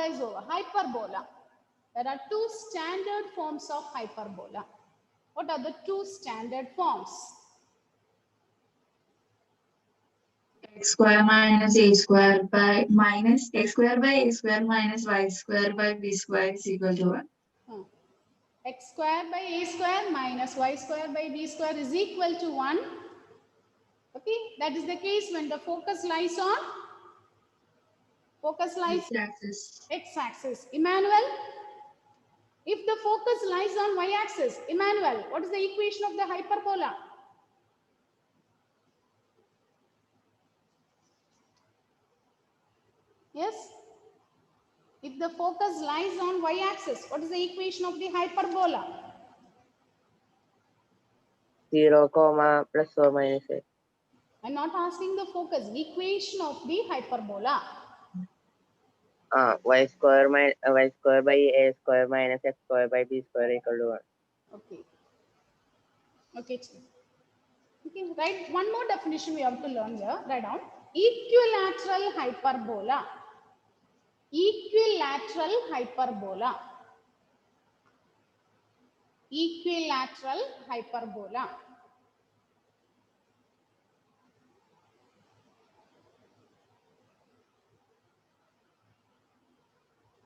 summarize over. Hyperbola. There are two standard forms of hyperbola. What are the two standard forms? X square minus a square by minus x square by a square minus y square by b square is equal to 1. X square by a square minus y square by b square is equal to 1. Okay, that is the case when the focus lies on X-axis. X-axis. Emmanuel, if the focus lies on Y-axis, Emmanuel, what is the equation of the hyperbola? Yes? If the focus lies on Y-axis, what is the equation of the hyperbola? 0, plus or minus a. I'm not asking the focus. Equation of the hyperbola. Y square by a square minus x square by b square equal to 1. Okay. Okay. Okay. Right. One more definition we have to learn here. Write down. Equilateral hyperbola. Equilateral hyperbola. Equilateral hyperbola.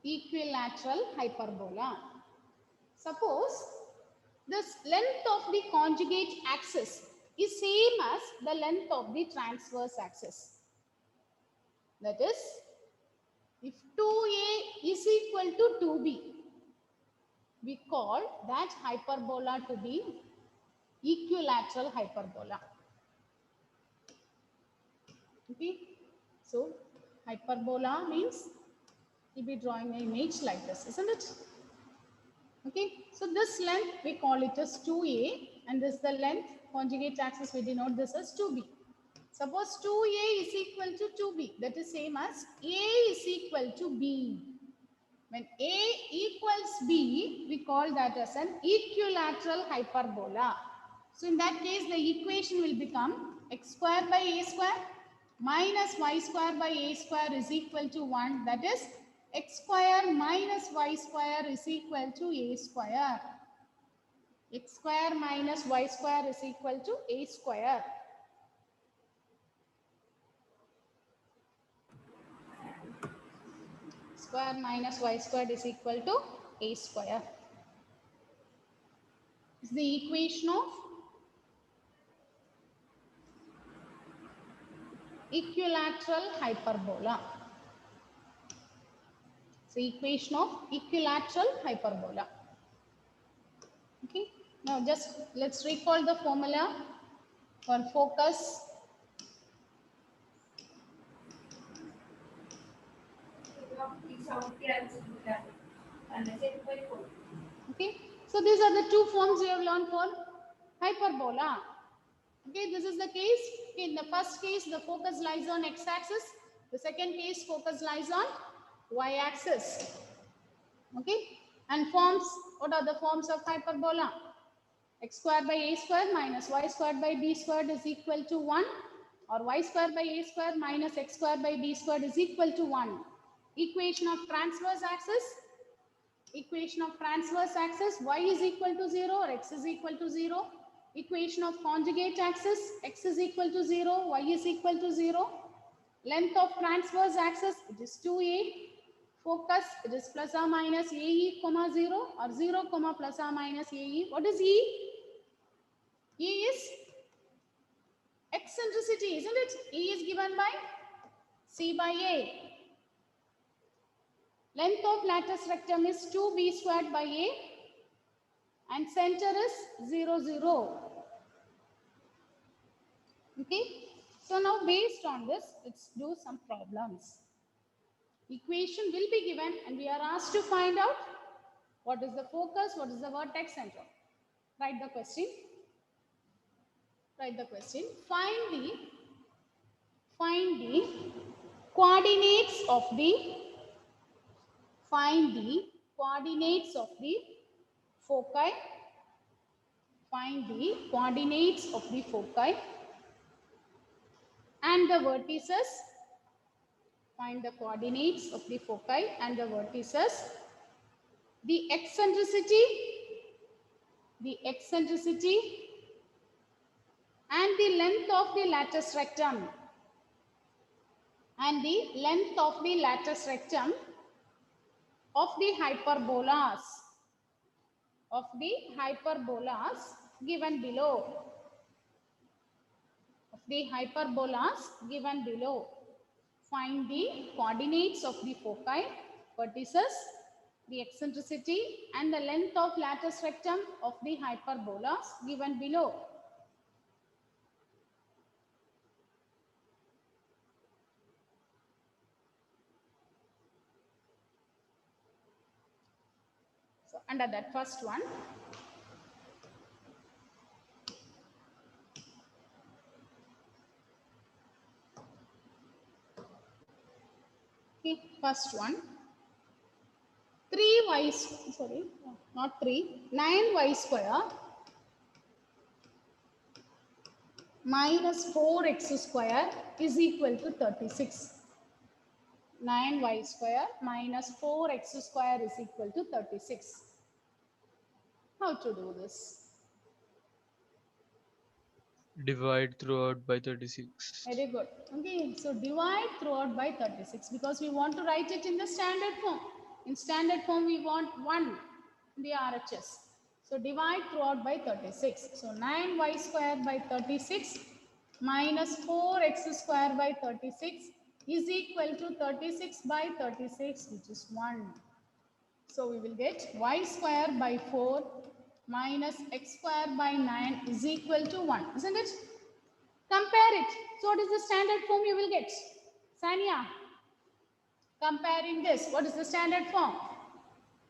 Equilateral hyperbola. Suppose this length of the conjugate axis is same as the length of the transverse axis. That is, if 2a is equal to 2b, we call that hyperbola to be equilateral hyperbola. Okay, so hyperbola means we'll be drawing an image like this, isn't it? Okay, so this length we call it as 2a, and this is the length conjugate axis, we denote this as 2b. Suppose 2a is equal to 2b, that is same as a is equal to b. When a equals b, we call that as an equilateral hyperbola. So in that case, the equation will become x square by a square minus y square by a square is equal to 1. That is, x square minus y square is equal to a square. X square minus y square is equal to a square. Square minus y squared is equal to a square. Is the equation of equilateral hyperbola. It's the equation of equilateral hyperbola. Okay. Now just let's recall the formula for focus. Okay. So these are the two forms we have learned for hyperbola. Okay, this is the case. Okay, in the first case, the focus lies on x-axis. The second case, focus lies on y-axis. Okay, and forms, what are the forms of hyperbola? X squared by a square minus y squared by b squared is equal to 1, or y squared by a square minus x squared by b squared is equal to 1. Equation of transverse axis. Equation of transverse axis, y is equal to 0 or x is equal to 0. Equation of conjugate axis, x is equal to 0, y is equal to 0. Length of transverse axis, it is 2a. Focus, it is plus or minus ae comma 0 or 0 comma plus or minus ae. What is e? E is eccentricity, isn't it? E is given by c by a. Length of latus rectum is 2b squared by a. And center is 0, 0. Okay. So now based on this, let's do some problems. Equation will be given and we are asked to find out what is the focus, what is the vertex center. Write the question. Write the question. Find the coordinates of the foci. Find the coordinates of the foci and the vertices Find the coordinates of the foci and the vertices. The eccentricity and the length of the latus rectum of the hyperbolas given below. Find the coordinates of the foci, vertices, the eccentricity and the length of latus rectum of the hyperbolas given below. So under that first one, okay, first one, 9y square minus 4x square is equal to 36. 9y square minus 4x square is equal to 36. How to do this? Divide throughout by 36. Very good. Okay, so divide throughout by 36 because we want to write it in the standard form. In standard form, we want 1 in the RHS. So divide throughout by 36. So 9y square by 36 minus 4x square by 36 is equal to 36 by 36, which is 1. So we will get y square by 4 minus x square by 9 is equal to 1, isn't it? Compare it. So what is the standard form you will get? Sania, comparing this, what is the standard form?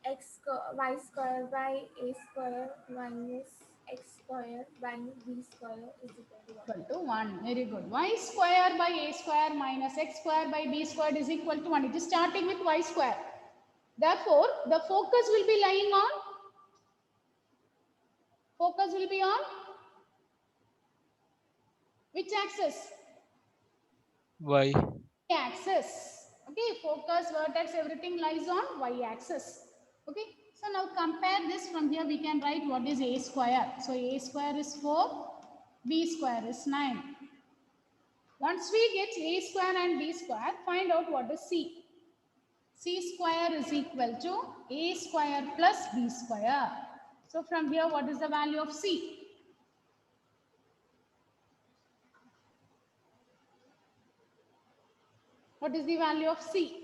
Y square by a square minus x square by b square is equal to 1. Very good. Y square by a square minus x square by b square is equal to 1. It is starting with y square. Therefore, the focus will be lying on, which axis? Y. Axis. Okay, focus, vertex, everything lies on y axis. Okay, so now compare this. From here we can write what is a square. So a square is 4, b square is 9. Once we get a square and b square, find out what is c. C square is equal to a square plus b square. So from here, what is the value of c? What is the value of c?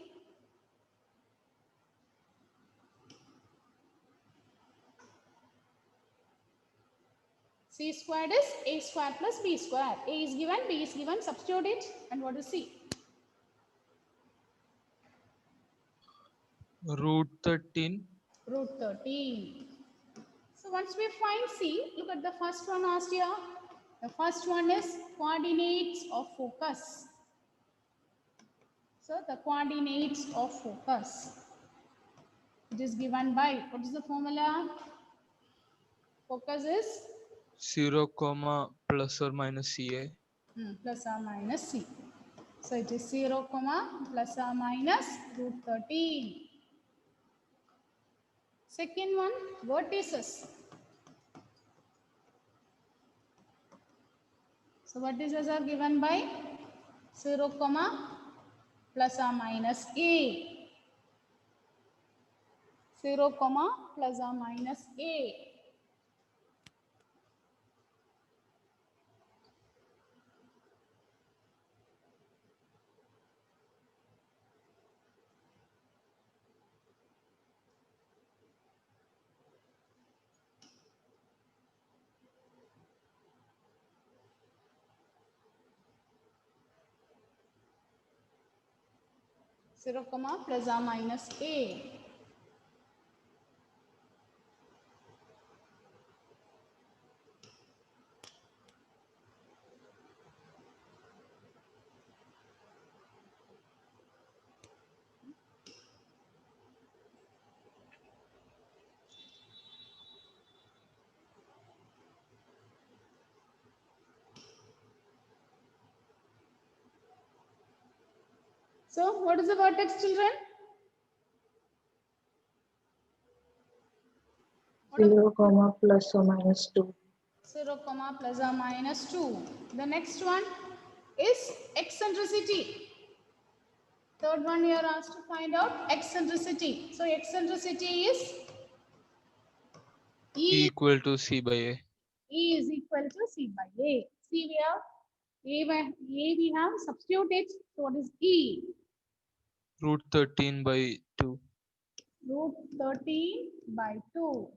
C squared is a square plus b square. A is given, b is given, substitute it, and what is c? Root 13. Root 13. So once we find c, look at the first one asked here. The first one is coordinates of focus. So the coordinates of focus. It is given by, what is the formula? Focus is 0, plus or minus CA. Plus or minus c. So it is 0, plus or minus root 13. Second one, vertices. So vertices are given by 0, plus or minus a. 0, plus or minus a. Zero, plus or minus a. So what is the vertex, children? What is 0, plus or minus 2. 0, plus or minus 2. The next one is eccentricity. Third one you are asked to find out eccentricity. So eccentricity is E E, equal to C by A. E is equal to C by A. See, we have A by A, we have substitute it. So what is E? Root 13 by 2. Root 13 by 2.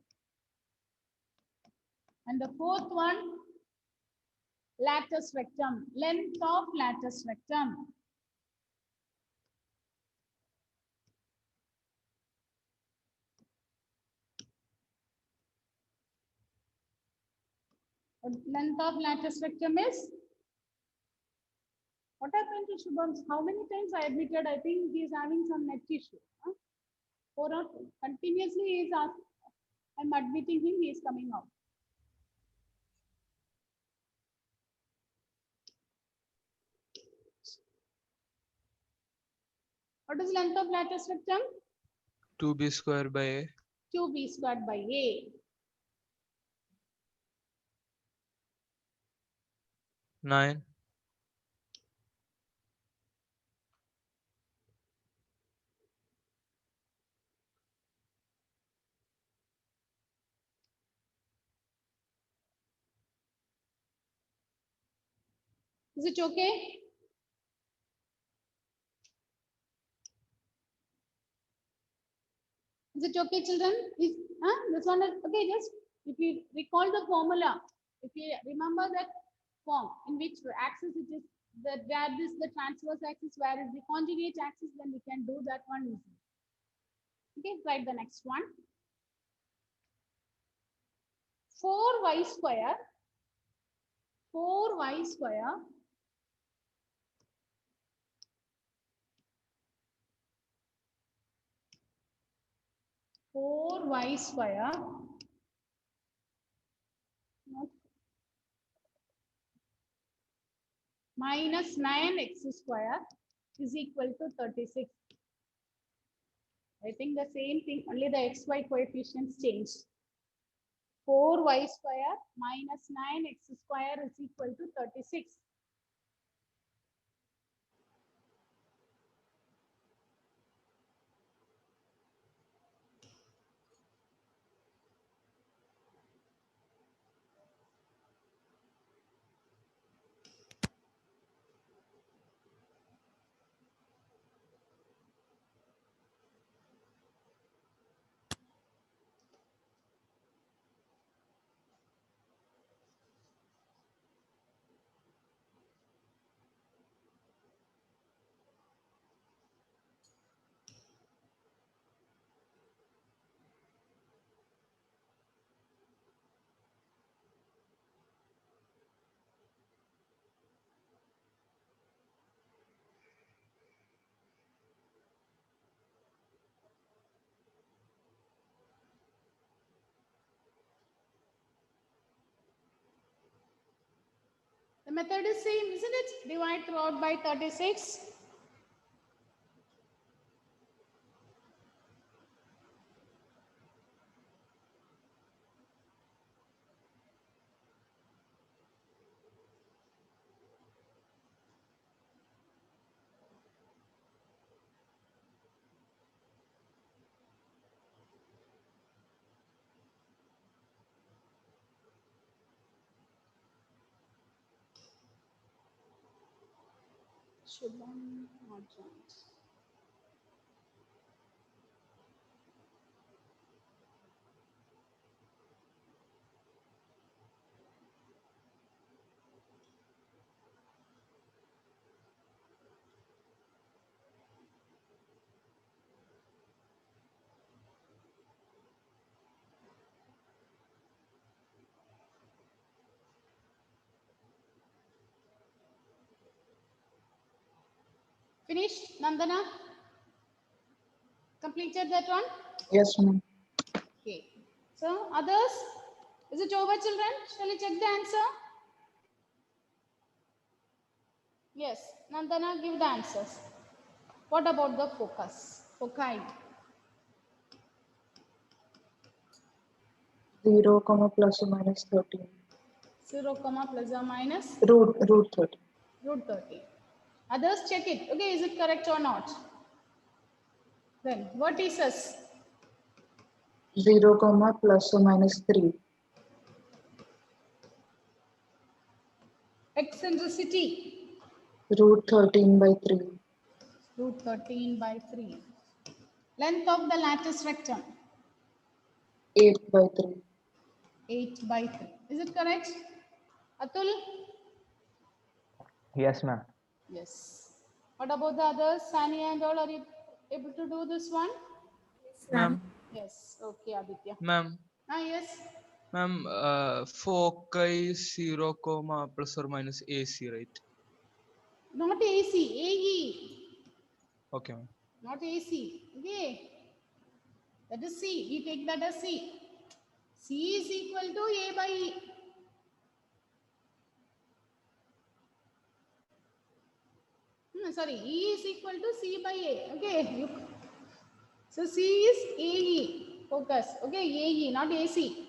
And the fourth one, latus rectum, length of latus rectum. Length of latus rectum is, what happened to Shubham? How many times I admitted? I think he is having some net issue. Huh? Or continuously he is asked, I'm admitting him, he is coming out. What is length of latus rectum? 2b square by A. 2b squared by A. 9. Is it okay? Is it okay, children? This one is okay. Just if you recall the formula, if you remember that form in which axis it is, that where this the transverse axis, where is the conjugate axis, then we can do that one easily. Okay, write the next one. 4y square. 4y square. Y square minus 9x square is equal to 36. I think the same thing, only the xy coefficients changed. 4y square minus 9x square is equal to 36. The method is same, isn't it? Divide throughout by 36. Shubham not joined. Finished, Nandana? Completed that one? Yes, ma'am. Okay. So others, is it over, children? Shall we check the answer? Yes, Nandana, give the answers. What about the focus? Foci. 0, plus or minus 13. 0, plus or minus Root 13. root 30. Others check it. Okay, is it correct or not? Then vertices. 0, plus or minus 3. Eccentricity. Root 13 by 3. Root 13 by 3. Length of the lattice rectum. 8 by 3. 8 by 3. Is it correct? Atul? Yes, ma'am. Yes. What about the others? Sani and all, are you able to do this one? Yes, ma'am. Yes. Okay, Aditya. Ma'am, Yes. ma'am, foci 0, plus or minus AC, right? Not AC, AE. Okay, ma'am. Not AC. Okay. That is C. We take that as C. C is equal to A by E. Sorry, E is equal to C by A. Okay. So C is AE. Focus. Okay, AE, not AC.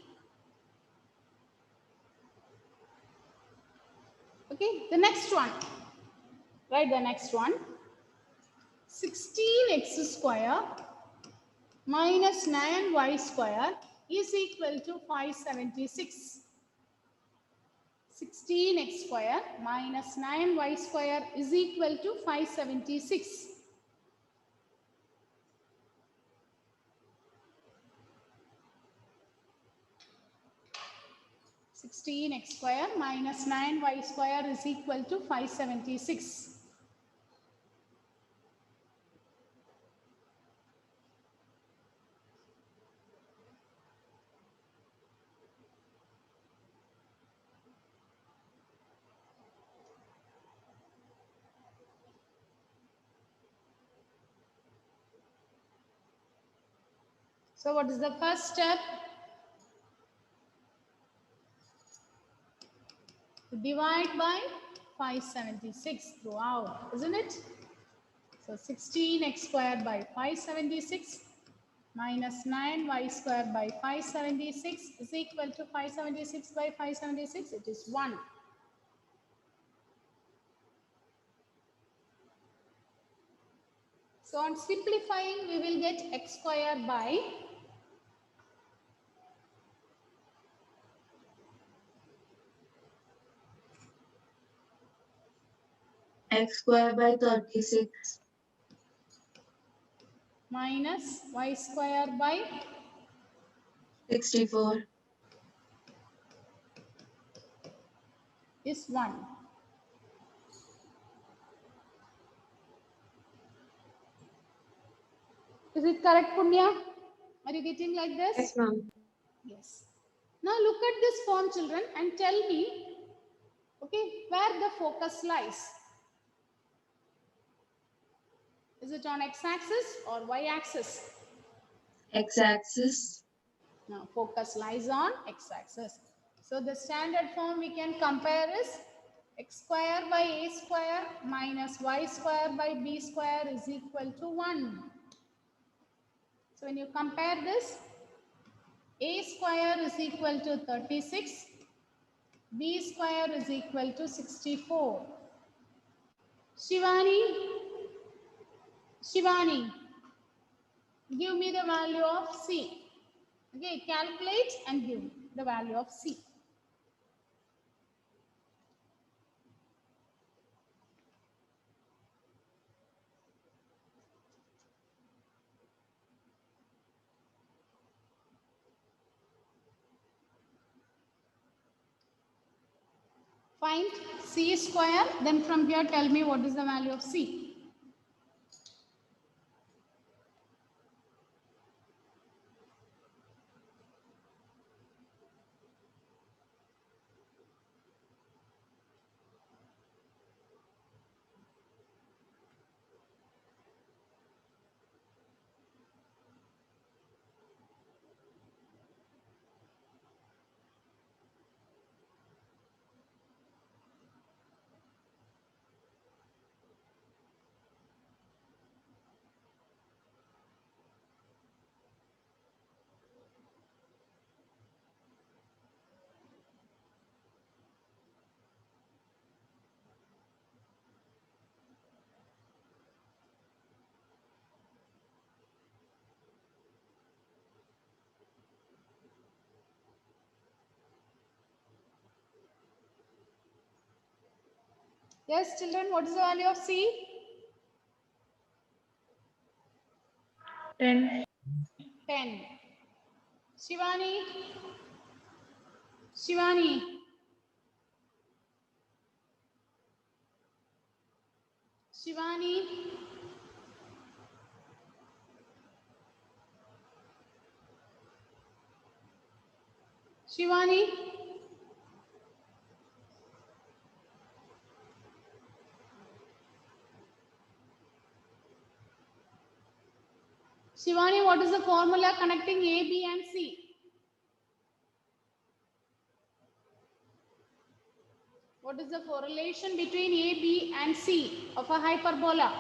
Okay, the next one. Write the next one. 16x square minus 9y square is equal to 576. 16x square minus 9y square is equal to 576. Sixteen x square minus 9y square is equal to 576. So what is the first step? Divide by 576 throughout, isn't it? So 16x squared by 576 minus 9y squared by 576 is equal to 576 by 576. It is 1. So on simplifying, we will get x squared by X square by 36. minus y squared by 64. is 1. Is it correct, Punya? Are you getting like this? Yes, ma'am. Yes. Now look at this form, children, and tell me, okay, where the focus lies. Is it on x-axis or y-axis? X-axis. No, focus lies on x-axis. So the standard form we can compare is x square by a square minus y square by b square is equal to 1. So when you compare this, a square is equal to 36, b square is equal to 64. Shivani, give me the value of C. Okay, calculate and give the value of C. Find C square, then from here tell me what is the value of C. Yes, children, what is the value of C? 10. 10. Shivani? Shivani? Shivani? Shivani? Shivani, what is the formula connecting A, B and C? What is the correlation between A, B and C of a hyperbola?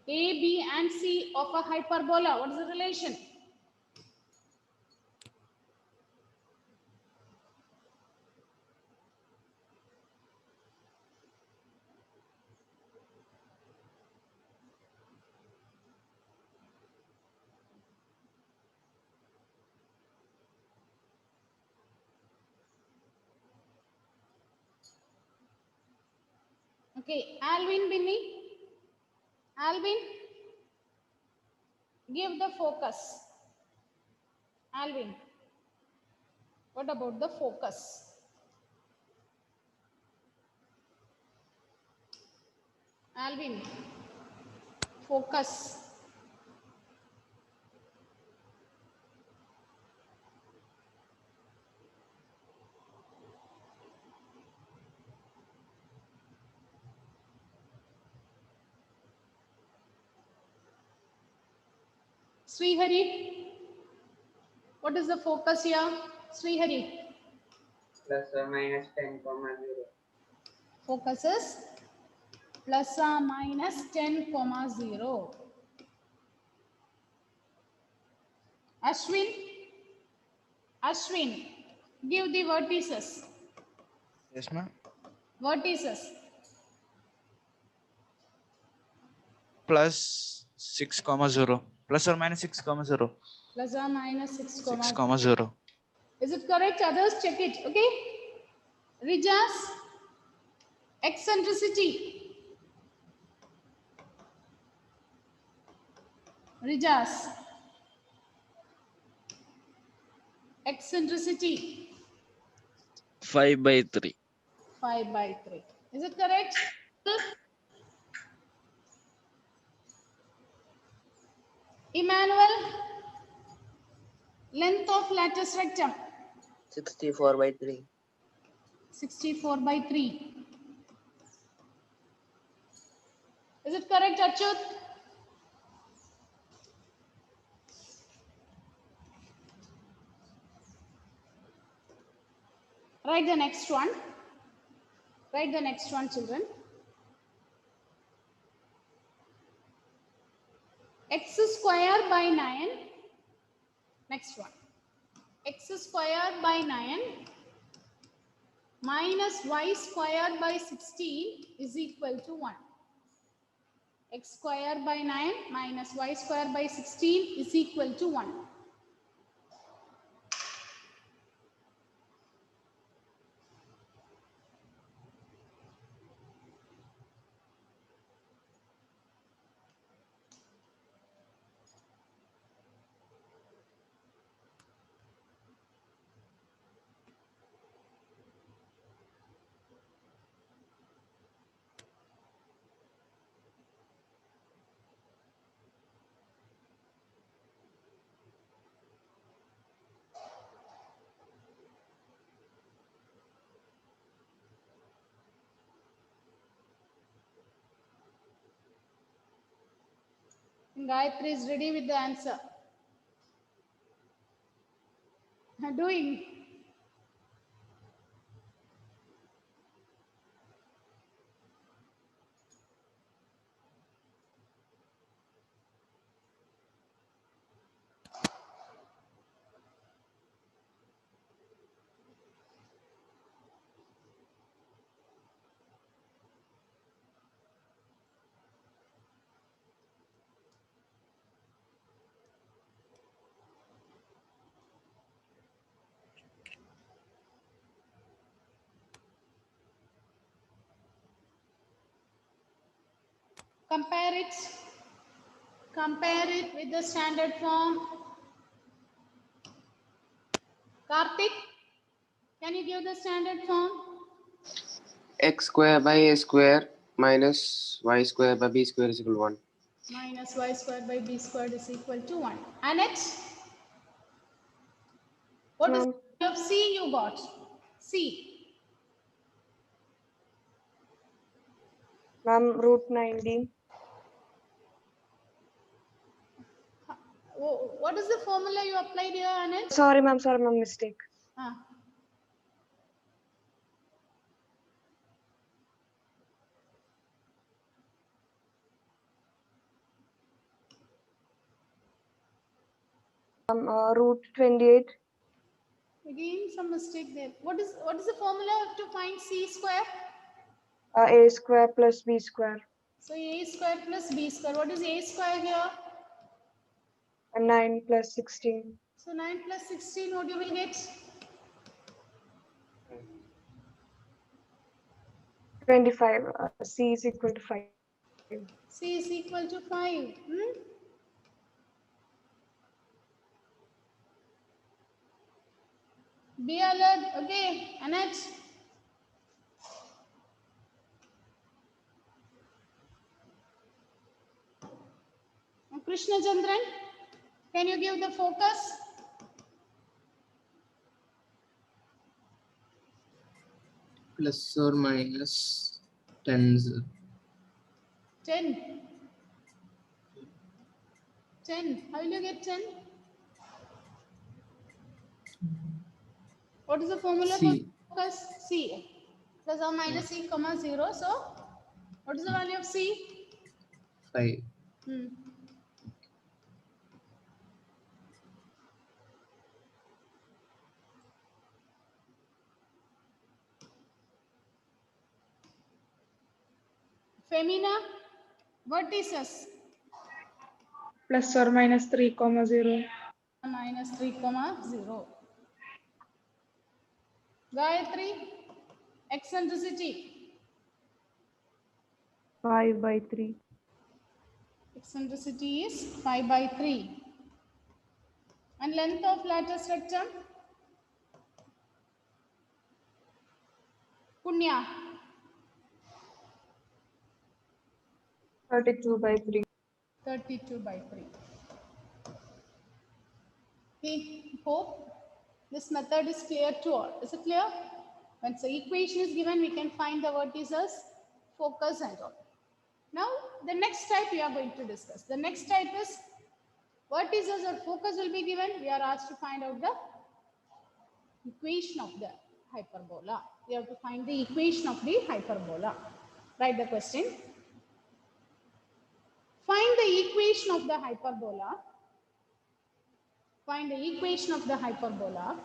A, B and C of a hyperbola. What is the relation? Okay, Alvin, Binny. Alvin, give the focus. Alvin, what about the focus? Alvin, focus. Srihari, what is the focus here? Srihari. Plus or minus 10 comma 0. Focus is plus or minus 10 comma 0. Ashwin, Ashwin, give the vertices. Yes, ma'am. Vertices. Plus 6 comma 0. Plus or minus 6 comma 0. Plus or minus 6 comma 6 comma 0. Is it correct? Others check it. Okay. Rijas, eccentricity. Rijas, eccentricity. 5/3. 5/3. Is it correct? Emmanuel, length of latus rectum. 64/3. 64/3. Is it correct, Achyut? Write the next one. Write the next one, children. X square by 9. Next one. X square by 9 minus y square by 16 is equal to 1. X square by 9 minus y square by 16 is equal to 1. Gayatri is ready with the answer. Doing. Compare it. Compare it with the standard form. Karthik, can you give the standard form? X square by a square minus y square by b square is equal to 1. Minus y square by b squared is equal to 1. Annette, what is Ma'am. the value of C you got? C. Ma'am, root 90. What is the formula you applied here, Annette? Sorry, ma'am, mistake. Ah. Root 28. Again, some mistake there. What is the formula to find C square? A square plus b square. So A square plus B square. What is A square here? 9 plus 16. So 9 plus 16, what you will get? 25. C is equal to 5. C is equal to 5. Be alert. Okay, Annette. Krishna Chandran, can you give the focus? Plus or minus 10. 10. 10. How will you get 10? What is the formula C. for focus? C. Plus or minus C, comma 0. So, what is the value of C? 5. Femina, vertices. Plus or minus 3, 0. Minus 3, 0. Gayatri, eccentricity. 5 by 3. Eccentricity is 5 by 3. And length of lattice rectum? Punya, 32 by 3. 32 by 3. We hope this method is clear to all. Is it clear? Once the equation is given, we can find the vertices, focus and all. Now, the next type we are going to discuss. The next type is vertices or focus will be given. We are asked to find out the equation of the hyperbola. We have to find the equation of the hyperbola. Write the question. Find the equation of the hyperbola. Find the equation of the hyperbola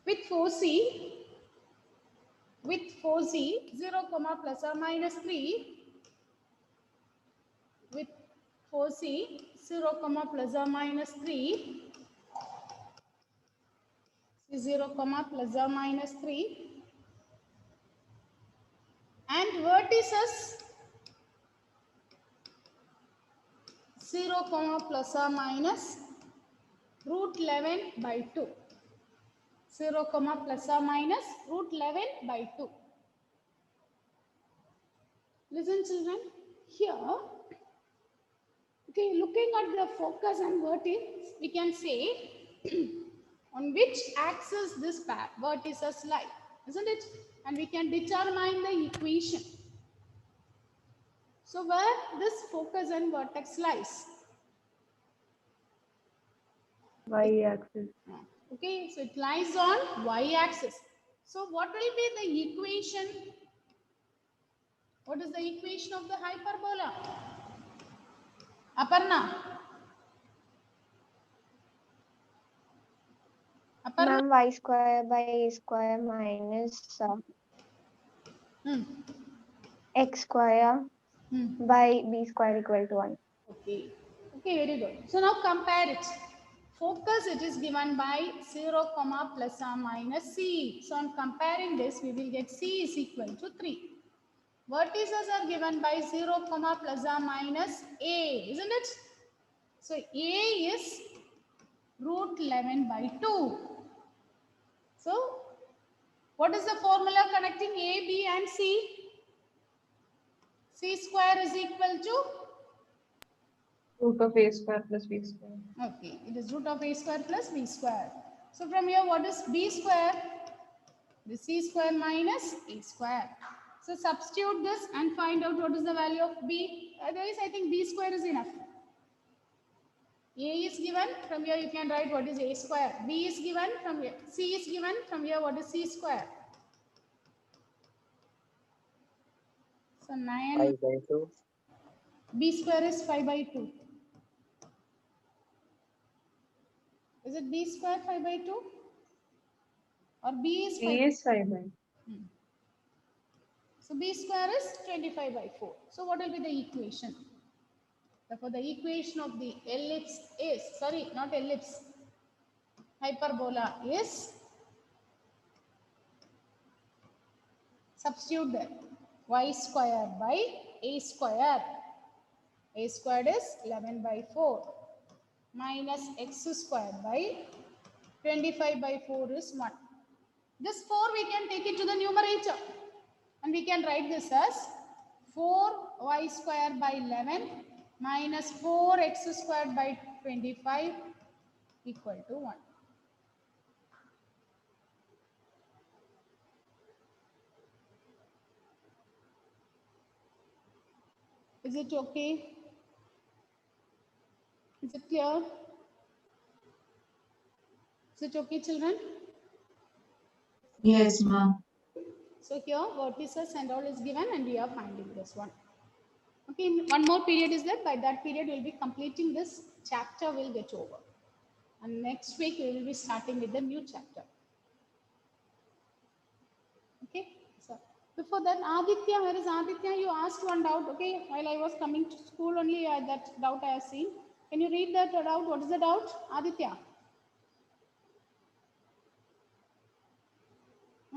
with 4c, 0, plus or minus 3, with 4c, 0, plus or minus 3, 0, plus or minus 3, and vertices 0, plus or minus root 11 by 2. 0, plus or minus root 11 by 2. Listen, children, here, okay, looking at the focus and vertex, we can say on which axis this vertices lie, isn't it? And we can determine the equation. So where this focus and vertex lies? Y-axis. Okay, so it lies on y-axis. So what will be the equation? What is the equation of the hyperbola? Aparna. Aparna. Ma'am, y square by a square minus x square by b square equal to 1. Okay. Okay, very good. So now compare it. Focus, it is given by 0, plus or minus c. So on comparing this, we will get c is equal to 3. Vertices are given by 0, comma, plus or minus a, isn't it? So a is root 11 by 2. So what is the formula connecting a, b and c? C square is equal to? Root of a square plus b square. Okay, it is root of a square plus b square. So from here, what is b square? The c square minus a square. So substitute this and find out what is the value of b. Otherwise, I think b square is enough. A is given, from here you can write what is a square. B is given, from here c is given, from here what is c square. So 9, 5 by 2. b square is 5 by 2. Is it b square 5 by 2? Or b is 5 B is 5 by. So b square is 25 by 4. So what will be the equation? Therefore, the equation of the ellipse is, sorry, not ellipse, hyperbola is, substitute there, y square by a square. A squared is 11 by 4 minus x squared by 25 by 4 is 1. This 4 we can take it to the numerator and we can write this as 4y square by 11 minus 4x squared by 25 equal to 1. Is it okay? Is it clear? Is it okay, children? Yes, ma'am. So here vertices and all is given and we are finding this one. Okay, one more period is there. By that period, we'll be completing this chapter, will get over. And next week, we will be starting with the new chapter. Okay, so before that, Aditya, where is Aditya? You asked one doubt, okay, while I was coming to school only, that doubt I have seen. Can you read that doubt? What is the doubt, Aditya?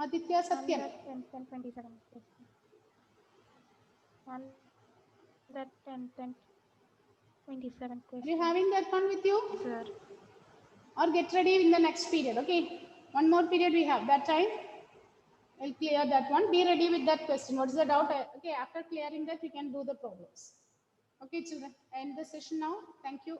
Aditya Satyam. 10, 10, 27. 1, 10, 10, 27 Are you having that one with you? Sir. Or get ready in the next period, okay? One more period we have, that time I'll clear that one. Be ready with that question. What is the doubt? Okay, after clearing that, we can do the problems. Okay, children, end the session now. Thank you.